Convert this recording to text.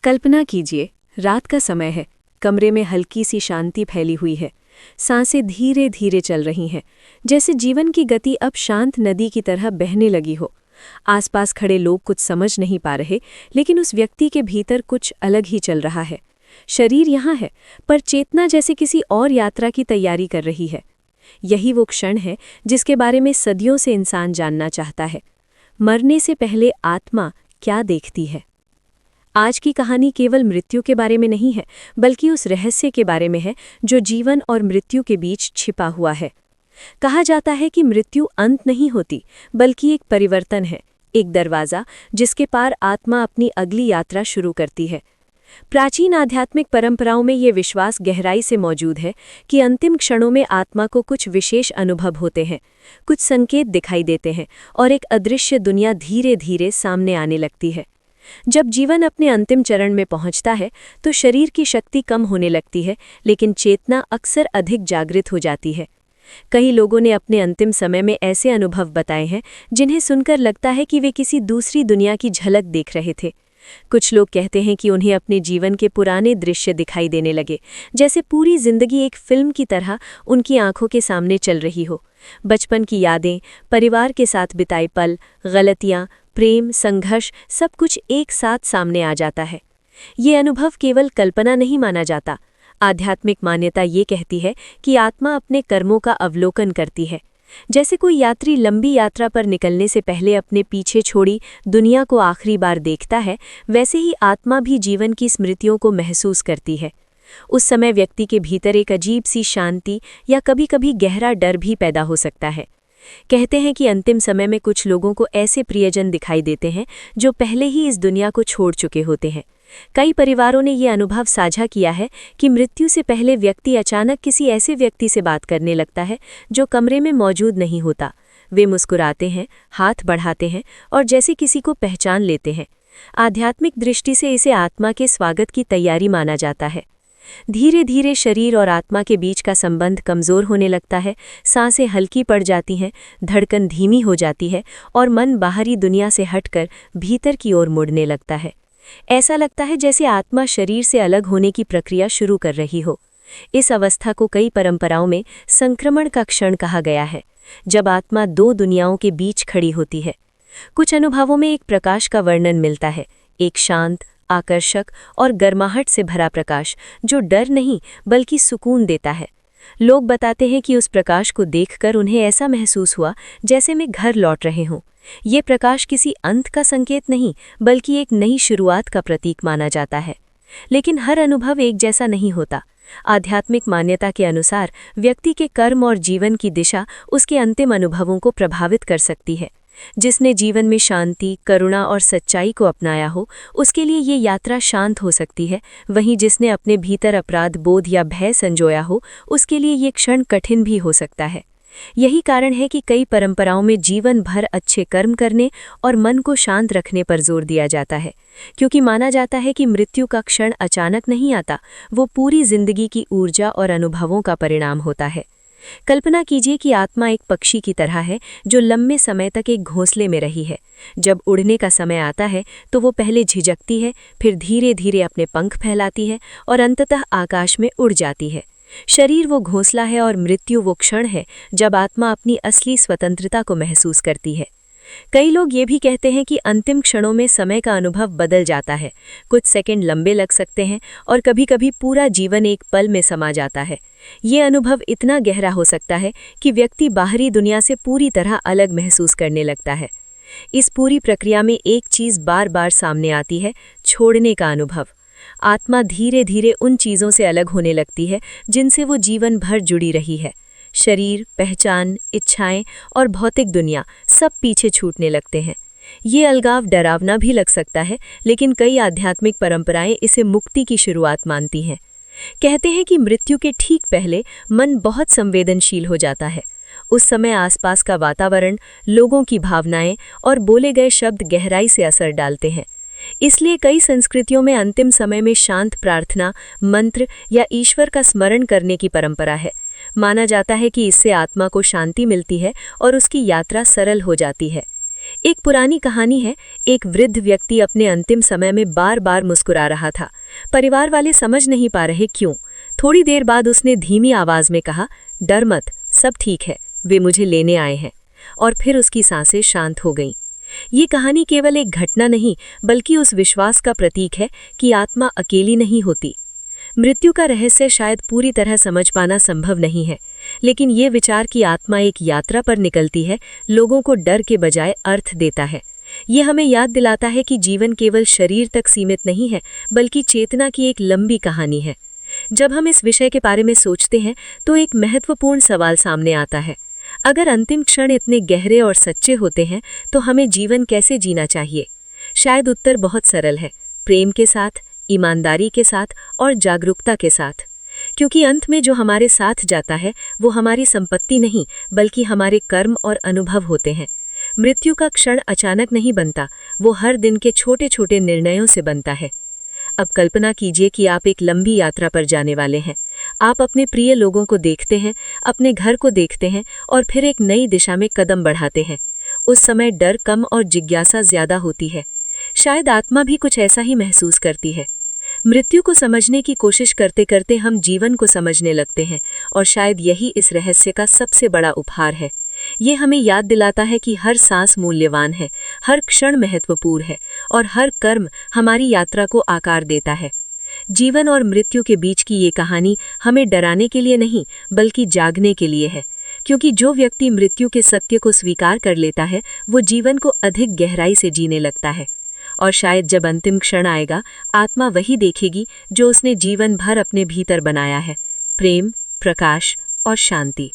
कल्पना कीजिए, रात का समय है, कमरे में हल्की सी शांति फैली हुई है। सांसें धीरे धीरे चल रही हैं, जैसे जीवन की गति अब शांत नदी की तरह बहने लगी हो। आसपास खड़े लोग कुछ समझ नहीं पा रहे, लेकिन उस व्यक्ति के भीतर कुछ अलग ही चल रहा है। शरीर यहाँ है, पर चेतना जैसे किसी और यात्रा की तैयारी कर रही है। यही वो क्षण है जिसके बारे में सदियों से इंसान जानना चाहता है। मरने से पहले आत्मा क्या देखती है? आज की कहानी केवल मृत्यु के बारे में नहीं है, बल्कि उस रहस्य के बारे में है जो जीवन और मृत्यु के बीच छिपा हुआ है। कहा जाता है कि मृत्यु अंत नहीं होती, बल्कि एक परिवर्तन है, एक दरवाज़ा जिसके पार आत्मा अपनी अगली यात्रा शुरू करती है। प्राचीन आध्यात्मिक परंपराओं में ये विश्वास गहराई से मौजूद है कि अंतिम क्षणों में आत्मा को कुछ विशेष अनुभव होते हैं, कुछ संकेत दिखाई देते हैं और एक अदृश्य दुनिया धीरे धीरे सामने आने लगती है। जब जीवन अपने अंतिम चरण में पहुंचता है तो शरीर की शक्ति कम होने लगती है, लेकिन चेतना अक्सर अधिक जागृत हो जाती है। कई लोगों ने अपने अंतिम समय में ऐसे अनुभव बताए हैं जिन्हें सुनकर लगता है कि वे किसी दूसरी दुनिया की झलक देख रहे थे। कुछ लोग कहते हैं कि उन्हें अपने जीवन के पुराने दृश्य दिखाई देने लगे, जैसे पूरी जिंदगी एक फिल्म की तरह उनकी आंखों के सामने चल रही हो। बचपन की यादें, परिवार के साथ बिताए पल, गलतियां, प्रेम, संघर्ष, सब कुछ एक साथ सामने आ जाता है। ये अनुभव केवल कल्पना नहीं माना जाता। आध्यात्मिक मान्यता ये कहती है कि आत्मा अपने कर्मों का अवलोकन करती है। जैसे कोई यात्री लंबी यात्रा पर निकलने से पहले अपने पीछे छोड़ी दुनिया को आखिरी बार देखता है, वैसे ही आत्मा भी जीवन की स्मृतियों को महसूस करती है। उस समय व्यक्ति के भीतर एक अजीब सी शांति या कभी-कभी गहरा डर भी पैदा हो सकता है। कहते हैं कि अंतिम समय में कुछ लोगों को ऐसे प्रियजन दिखाई देते हैं जो पहले ही इस दुनिया को छोड़ चुके होते हैं। कई परिवारों ने ये अनुभव साझा किया है कि मृत्यु से पहले व्यक्ति अचानक किसी ऐसे व्यक्ति से बात करने लगता है जो कमरे में मौजूद नहीं होता। वे मुस्कुराते हैं, हाथ बढ़ाते हैं और जैसे किसी को पहचान लेते हैं। आध्यात्मिक दृष्टि से इसे आत्मा के स्वागत की तैयारी माना जाता है। धीरे धीरे शरीर और आत्मा के बीच का संबंध कमज़ोर होने लगता है, सांसें हल्की पड़ जाती हैं, धड़कन धीमी हो जाती है और मन बाहरी दुनिया से हटकर भीतर की ओर मुड़ने लगता है। ऐसा लगता है जैसे आत्मा शरीर से अलग होने की प्रक्रिया शुरू कर रही हो। इस अवस्था को कई परंपराओं में संक्रमण का क्षण कहा गया है, जब आत्मा दो दुनियाओं के बीच खड़ी होती है। कुछ अनुभवों में एक प्रकाश का वर्णन मिलता है, एक शांत, आकर्षक और गर्माहट से भरा प्रकाश जो डर नहीं बल्कि सुकून देता है। लोग बताते हैं कि उस प्रकाश को देखकर उन्हें ऐसा महसूस हुआ जैसे मैं घर लौट रहे हों। ये प्रकाश किसी अंत का संकेत नहीं, बल्कि एक नई शुरुआत का प्रतीक माना जाता है। लेकिन हर अनुभव एक जैसा नहीं होता। आध्यात्मिक मान्यता के अनुसार व्यक्ति के कर्म और जीवन की दिशा उसके अंतिम अनुभवों को प्रभावित कर सकती है। जिसने जीवन में शांति, करुणा और सच्चाई को अपनाया हो, उसके लिए ये यात्रा शांत हो सकती है। वहीं जिसने अपने भीतर अपराध बोध या भय संजोया हो, उसके लिए ये क्षण कठिन भी हो सकता है। यही कारण है कि कई परंपराओं में जीवन भर अच्छे कर्म करने और मन को शांत रखने पर जोर दिया जाता है, क्योंकि माना जाता है कि मृत्यु का क्षण अचानक नहीं आता, वो पूरी जिंदगी की ऊर्जा और अनुभवों का परिणाम होता है। कल्पना कीजिए कि आत्मा एक पक्षी की तरह है जो लंबे समय तक एक घोंसले में रही है। जब उड़ने का समय आता है तो वो पहले झिझकती है, फिर धीरे धीरे अपने पंख फैलाती है और अंततः आकाश में उड़ जाती है। शरीर वो घोंसला है और मृत्यु वो क्षण है जब आत्मा अपनी असली स्वतंत्रता को महसूस करती है। कई लोग ये भी कहते हैं कि अंतिम क्षणों में समय का अनुभव बदल जाता है। कुछ सेकंड लंबे लग सकते हैं और कभी-कभी पूरा जीवन एक पल में समा जाता है। ये अनुभव इतना गहरा हो सकता है कि व्यक्ति बाहरी दुनिया से पूरी तरह अलग महसूस करने लगता है। इस पूरी प्रक्रिया में एक चीज़ बार-बार सामने आती है, छोड़ने का अनुभव। आत्मा धीरे धीरे उन चीज़ों से अलग होने लगती है जिनसे वो जीवन भर जुड़ी रही है। शरीर, पहचान, इच्छाएं और भौतिक दुनिया सब पीछे छूटने लगते हैं। ये अलगाव डरावना भी लग सकता है, लेकिन कई आध्यात्मिक परंपराएं इसे मुक्ति की शुरुआत मानती हैं। कहते हैं कि मृत्यु के ठीक पहले मन बहुत संवेदनशील हो जाता है। उस समय आसपास का वातावरण, लोगों की भावनाएं और बोले गए शब्द गहराई से असर डालते हैं। इसलिए कई संस्कृतियों में अंतिम समय में शांत प्रार्थना, मंत्र या ईश्वर का स्मरण करने की परंपरा है। माना जाता है कि इससे आत्मा को शांति मिलती है और उसकी यात्रा सरल हो जाती है। एक पुरानी कहानी है। एक वृद्ध व्यक्ति अपने अंतिम समय में बार बार मुस्कुरा रहा था। परिवार वाले समझ नहीं पा रहे क्यों। थोड़ी देर बाद उसने धीमी आवाज में कहा, डर मत, सब ठीक है, वे मुझे लेने आए हैं। और फिर उसकी सांसें शांत हो गईं। ये कहानी केवल एक घटना नहीं, बल्कि उस विश्वास का प्रतीक है कि आत्मा अकेली नहीं होती। मृत्यु का रहस्य शायद पूरी तरह समझ पाना संभव नहीं है, लेकिन ये विचार कि आत्मा एक यात्रा पर निकलती है, लोगों को डर के बजाय अर्थ देता है। ये हमें याद दिलाता है कि जीवन केवल शरीर तक सीमित नहीं है, बल्कि चेतना की एक लंबी कहानी है। जब हम इस विषय के बारे में सोचते हैं तो एक महत्वपूर्ण सवाल सामने आता है। अगर अंतिम क्षण इतने गहरे और सच्चे होते हैं तो हमें जीवन कैसे जीना चाहिए? शायद उत्तर बहुत सरल है, प्रेम के साथ, ईमानदारी के साथ और जागरूकता के साथ। क्योंकि अंत में जो हमारे साथ जाता है वो हमारी संपत्ति नहीं, बल्कि हमारे कर्म और अनुभव होते हैं। मृत्यु का क्षण अचानक नहीं बनता, वो हर दिन के छोटे छोटे निर्णयों से बनता है। अब कल्पना कीजिए कि आप एक लंबी यात्रा पर जाने वाले हैं। आप अपने प्रिय लोगों को देखते हैं, अपने घर को देखते हैं और फिर एक नई दिशा में कदम बढ़ाते हैं। उस समय डर कम और जिज्ञासा ज्यादा होती है। शायद आत्मा भी कुछ ऐसा ही महसूस करती है। मृत्यु को समझने की कोशिश करते करते हम जीवन को समझने लगते हैं, और शायद यही इस रहस्य का सबसे बड़ा उपहार है। ये हमें याद दिलाता है कि हर सांस मूल्यवान है, हर क्षण महत्वपूर्ण है और हर कर्म हमारी यात्रा को आकार देता है। जीवन और मृत्यु के बीच की ये कहानी हमें डराने के लिए नहीं, बल्कि जागने के लिए है। क्योंकि जो व्यक्ति मृत्यु के सत्य को स्वीकार कर लेता है, वो जीवन को अधिक गहराई से जीने लगता है। और शायद जब अंतिम क्षण आएगा, आत्मा वही देखेगी जो उसने जीवन भर अपने भीतर बनाया है, प्रेम, प्रकाश और शांति।